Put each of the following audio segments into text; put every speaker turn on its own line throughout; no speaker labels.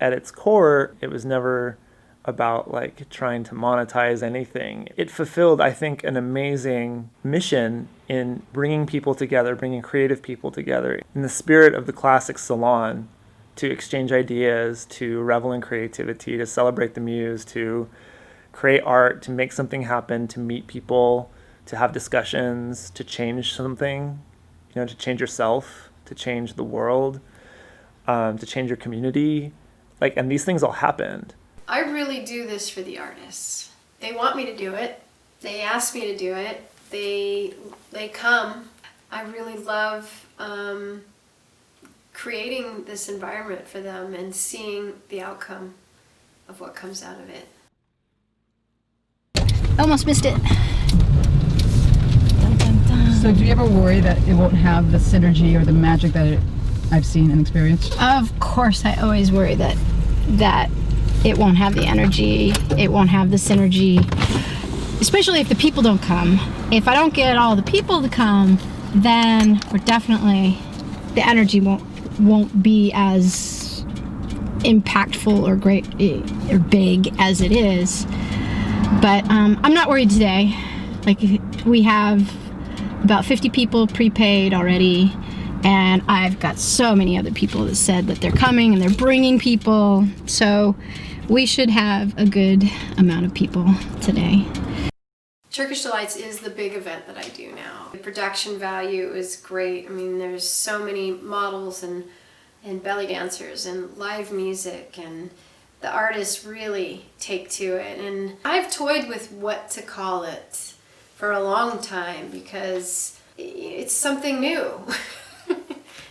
at its core, it was never about like trying to monetize anything. It fulfilled, I think, an amazing mission in bringing people together, bringing creative people together in the spirit of the classic salon, to exchange ideas, to revel in creativity, to celebrate the muse, to create art, to make something happen, to meet people, to have discussions, to change something, to change yourself, to change the world, to change your community. And these things all happened.
I really do this for the artists. They want me to do it. They ask me to do it. They come. I really love creating this environment for them and seeing the outcome of what comes out of it.
Almost missed it. Dun, dun, dun.
So do you ever worry that it won't have the synergy or the magic that I've seen and experienced?
Of course, I always worry that it won't have the energy, it won't have the synergy, especially if the people don't come. If I don't get all the people to come, then the energy won't be as impactful or great or big as it is. But I'm not worried today. We have about 50 people prepaid already, and I've got so many other people that said that they're coming and they're bringing people. So we should have a good amount of people today.
Turkish Delights is the big event that I do now. The production value is great. I mean, there's so many models and belly dancers and live music, and the artists really take to it. And I've toyed with what to call it for a long time because it's something new.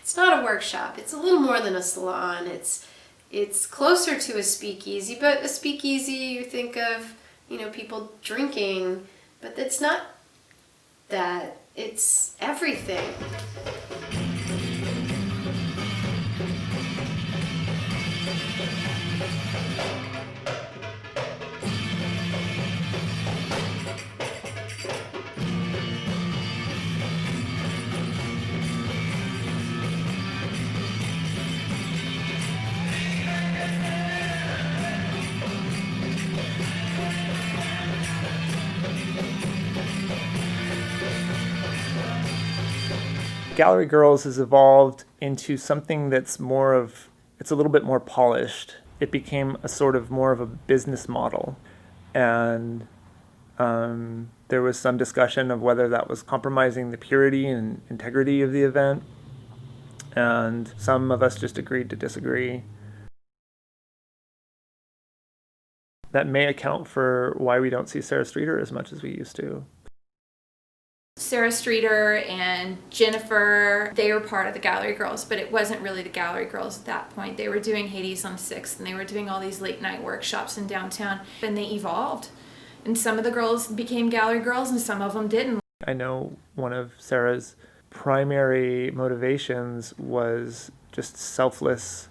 It's not a workshop. It's a little more than a salon. It's closer to a speakeasy, but a speakeasy you think of, people drinking, but it's not that. It's everything.
Gallery Girls has evolved into something that's it's a little bit more polished. It became a sort of more of a business model. And there was some discussion of whether that was compromising the purity and integrity of the event. And some of us just agreed to disagree. That may account for why we don't see Sarah Streeter as much as we used to.
Sarah Streeter and Jennifer, they were part of the Gallery Girls, but it wasn't really the Gallery Girls at that point. They were doing Hades on 6th, and they were doing all these late night workshops in downtown, and they evolved. And some of the girls became Gallery Girls, and some of them didn't.
I know one of Sarah's primary motivations was just selfless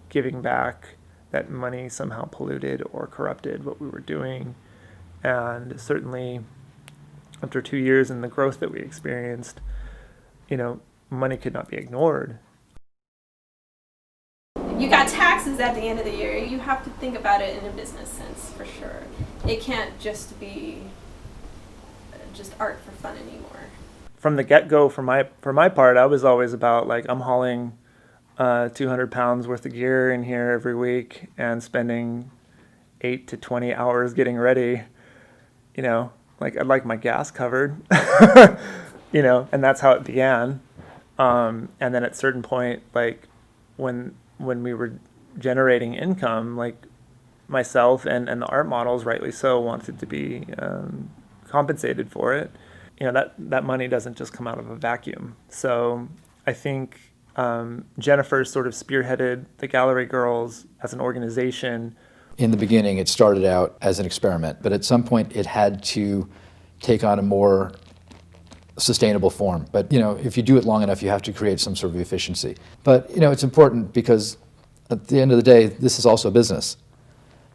giving back, that money somehow polluted or corrupted what we were doing. And certainly after 2 years and the growth that we experienced, money could not be ignored.
You got taxes at the end of the year. You have to think about it in a business sense, for sure. It can't just be just art for fun anymore.
From the get-go, for my part, I was always about, I'm hauling 200 pounds worth of gear in here every week and spending 8 to 20 hours getting ready, I'd like my gas covered, and that's how it began. And then at a certain point, when we were generating income, myself and the art models, rightly so, wanted to be compensated for it. That money doesn't just come out of a vacuum. So I think Jennifer sort of spearheaded the Gallery Girls as an organization.
In the beginning, it started out as an experiment, but at some point it had to take on a more sustainable form. But, if you do it long enough, you have to create some sort of efficiency. But, it's important because at the end of the day, this is also a business.